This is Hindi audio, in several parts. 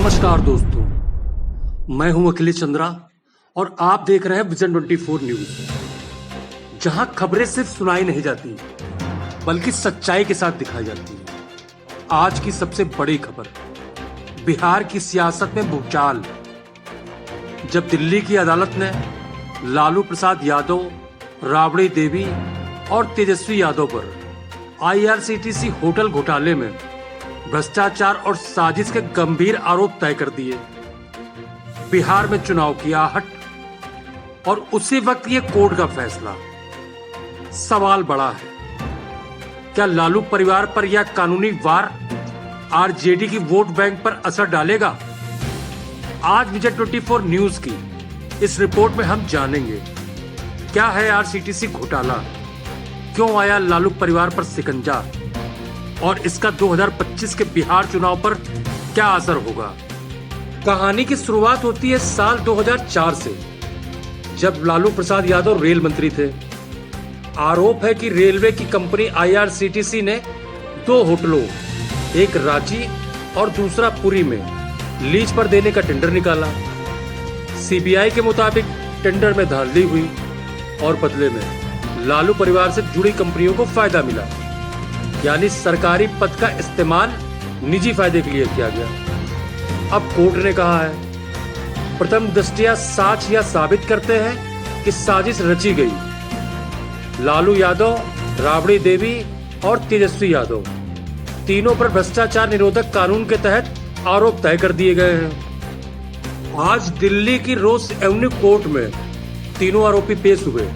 नमस्कार दोस्तों, मैं हूं अखिलेश चंद्रा और आप देख रहे हैं विजन 24 न्यूज, जहां खबरें सिर्फ सुनाई नहीं जाती बल्कि सच्चाई के साथ दिखाई जाती है। आज की सबसे बड़ी खबर, बिहार की सियासत में भूचाल। जब दिल्ली की अदालत ने लालू प्रसाद यादव, राबड़ी देवी और तेजस्वी यादव पर IRCTC होटल घोटाले में भ्रष्टाचार और साजिश के गंभीर आरोप तय कर दिए, बिहार में चुनाव की आहट और उसी वक्त ये कोर्ट का फैसला। सवाल बड़ा है, क्या लालू परिवार पर यह कानूनी वार RJD की वोट बैंक पर असर डालेगा? आज विजन 24 न्यूज की इस रिपोर्ट में हम जानेंगे क्या है RCTC घोटाला, क्यों आया लालू परिवार पर शिकंजा और इसका 2025 के बिहार चुनाव पर क्या असर होगा। कहानी की शुरुआत होती है साल 2004 से, जब लालू प्रसाद यादव रेल मंत्री थे। आरोप है कि रेलवे की कंपनी IRCTC ने 2 होटलों, एक रांची और दूसरा पुरी में लीज पर देने का टेंडर निकाला। CBI के मुताबिक टेंडर में धांधली हुई और बदले में लालू परिवार से जुड़ी कंपनियों को फायदा मिला, यानी सरकारी पद का इस्तेमाल निजी फायदे के लिए किया गया। अब कोर्ट ने कहा है, प्रथम दृष्टया साक्ष्य यह साबित करते हैं कि साजिश रची गई। लालू यादव, राबड़ी देवी और तेजस्वी यादव तीनों पर भ्रष्टाचार निरोधक कानून के तहत आरोप तय कर दिए गए हैं। आज दिल्ली की रोज एवेन्यू कोर्ट में तीनों आरोपी पेश हुए।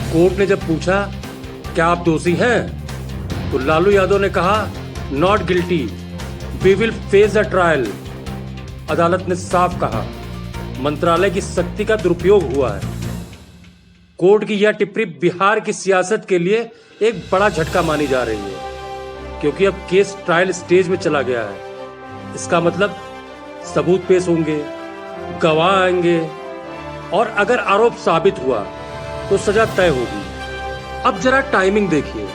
कोर्ट ने जब पूछा क्या आप दोषी हैं, तो लालू यादव ने कहा not guilty, we will face the trial. अदालत ने साफ कहा मंत्रालय की शक्ति का दुरुपयोग हुआ है। कोर्ट की यह टिप्पणी बिहार की सियासत के लिए एक बड़ा झटका मानी जा रही है, क्योंकि अब केस ट्रायल स्टेज में चला गया है। इसका मतलब सबूत पेश होंगे, गवाह आएंगे और अगर आरोप साबित हुआ तो सजा तय होगी। अब जरा टाइमिंग देखिए,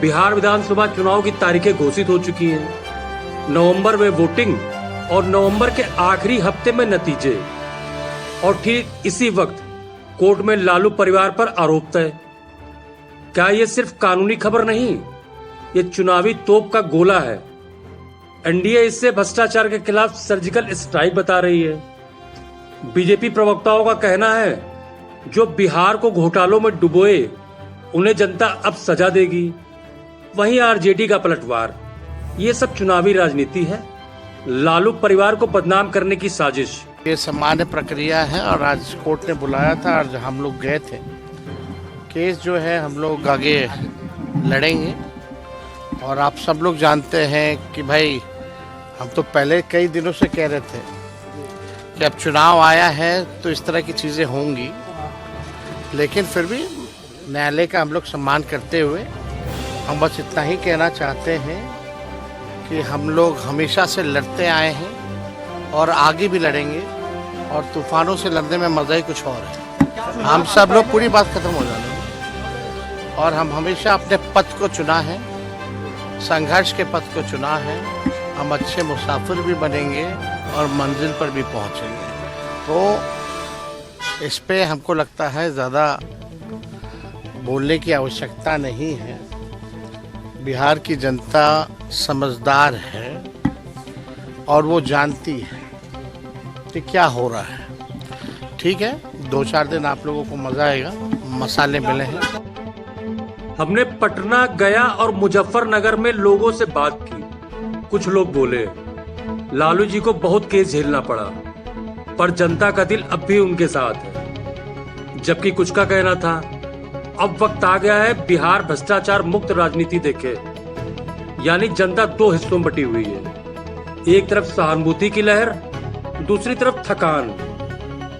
बिहार विधानसभा चुनाव की तारीखें घोषित हो चुकी हैं। नवंबर में वोटिंग और नवंबर के आखिरी हफ्ते में नतीजे, और ठीक इसी वक्त कोर्ट में लालू परिवार पर आरोप तय। क्या ये सिर्फ कानूनी खबर नहीं, ये चुनावी तोप का गोला है। NDA इससे भ्रष्टाचार के खिलाफ सर्जिकल स्ट्राइक बता रही है। बीजेपी प्रवक्ताओं का कहना है, जो बिहार को घोटालों में डुबोए उन्हें जनता अब सजा देगी। वहीं RJD का पलटवार, ये सब चुनावी राजनीति है, लालू परिवार को बदनाम करने की साजिश। ये सामान्य प्रक्रिया है और आज कोर्ट ने बुलाया था और हम लोग गए थे। केस जो है हम लोग आगे लड़ेंगे और आप सब लोग जानते हैं कि भाई हम तो पहले कई दिनों से कह रहे थे कि अब चुनाव आया है तो इस तरह की चीज़ें होंगी, लेकिन फिर भी न्यायालय का हम लोग सम्मान करते हुए हम बस इतना ही कहना चाहते हैं कि हम लोग हमेशा से लड़ते आए हैं और आगे भी लड़ेंगे, और तूफानों से लड़ने में मज़ा ही कुछ और है। हम सब लोग पूरी बात खत्म हो जाने और हम हमेशा अपने पथ को चुना है, संघर्ष के पथ को चुना है। हम अच्छे मुसाफिर भी बनेंगे और मंजिल पर भी पहुंचेंगे। तो इस पे हमको लगता है ज़्यादा बोलने की आवश्यकता नहीं है। बिहार की जनता समझदार है और वो जानती है कि क्या हो रहा है। ठीक है, 2-4 दिन आप लोगों को मजा आएगा, मसाले मिले हैं। हमने पटना, गया और मुजफ्फरनगर में लोगों से बात की। कुछ लोग बोले लालू जी को बहुत केस झेलना पड़ा, पर जनता का दिल अब भी उनके साथ है। जबकि कुछ का कहना था, अब वक्त आ गया है बिहार भ्रष्टाचार मुक्त राजनीति देखे, यानी जनता 2 हिस्सों में बटी हुई है। एक तरफ सहानुभूति की लहर, दूसरी तरफ थकान।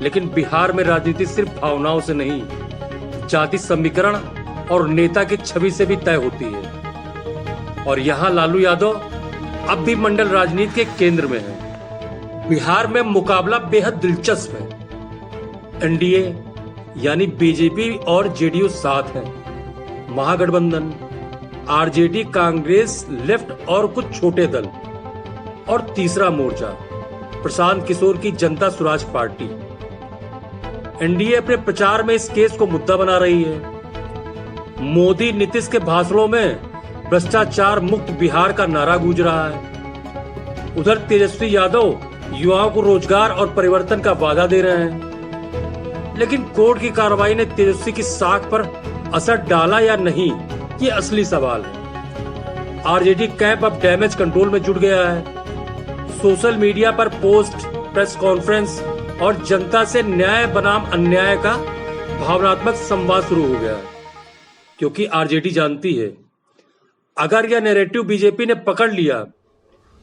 लेकिन बिहार में राजनीति सिर्फ भावनाओं से नहीं, जाति समीकरण और नेता की छवि से भी तय होती है। और यहाँ लालू यादव अब भी मंडल राजनीति के केंद्र में है। बिहार में मुकाबला बेहद दिलचस्प है। NDA यानी बीजेपी और JDU साथ हैं। महागठबंधन, RJD, कांग्रेस, लेफ्ट और कुछ छोटे दल, और तीसरा मोर्चा प्रशांत किशोर की जनता स्वराज पार्टी। एनडीए अपने प्रचार में इस केस को मुद्दा बना रही है। मोदी नीतीश के भाषणों में भ्रष्टाचार मुक्त बिहार का नारा गूंज रहा है। उधर तेजस्वी यादव युवाओं को रोजगार और परिवर्तन का वादा दे रहे हैं। लेकिन कोर्ट की कार्रवाई ने तेजस्वी की साख पर असर डाला या नहीं, ये असली सवाल है। आरजेडी कैंप अब डैमेज कंट्रोल में जुट गया है। सोशल मीडिया पर पोस्ट, प्रेस कॉन्फ्रेंस और जनता से न्याय बनाम अन्याय का भावनात्मक संवाद शुरू हो गया है। क्योंकि आरजेडी जानती है, अगर यह नैरेटिव बीजेपी ने पकड़ लिया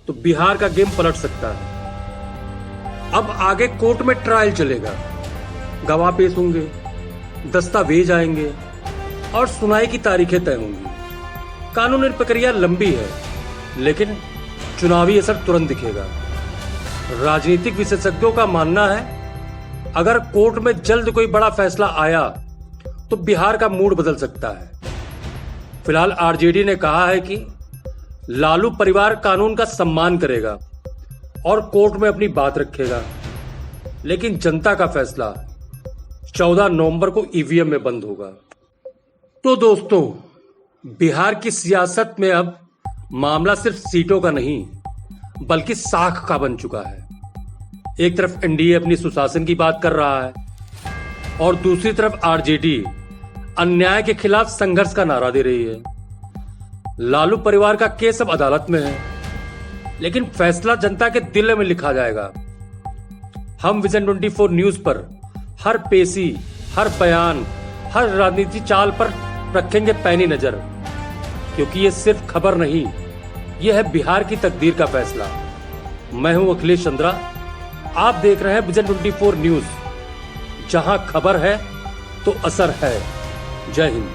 तो बिहार का गेम पलट सकता है। अब आगे कोर्ट में ट्रायल चलेगा, गवाह पेश होंगे, दस्तावेज आएंगे और सुनवाई की तारीखें तय होंगी। कानूनी प्रक्रिया लंबी है, लेकिन चुनावी असर तुरंत दिखेगा। राजनीतिक विशेषज्ञों का मानना है, अगर कोर्ट में जल्द कोई बड़ा फैसला आया तो बिहार का मूड बदल सकता है। फिलहाल आरजेडी ने कहा है कि लालू परिवार कानून का सम्मान करेगा और कोर्ट में अपनी बात रखेगा, लेकिन जनता का फैसला 14 नवंबर को ईवीएम में बंद होगा। तो दोस्तों, बिहार की सियासत में अब मामला सिर्फ सीटों का नहीं, बल्कि साख का बन चुका है। एक तरफ एनडीए अपनी सुशासन की बात कर रहा है और दूसरी तरफ आरजेडी अन्याय के खिलाफ संघर्ष का नारा दे रही है। लालू परिवार का केस अब अदालत में है, लेकिन फैसला जनता के दिल में लिखा जाएगा। हम विजन 24 न्यूज पर हर पेशी, हर बयान, हर राजनीति चाल पर रखेंगे पैनी नजर, क्योंकि ये सिर्फ खबर नहीं, यह है बिहार की तकदीर का फैसला। मैं हूं अखिलेश चंद्रा, आप देख रहे हैं विजन 24 न्यूज, जहां खबर है तो असर है। जय हिंद।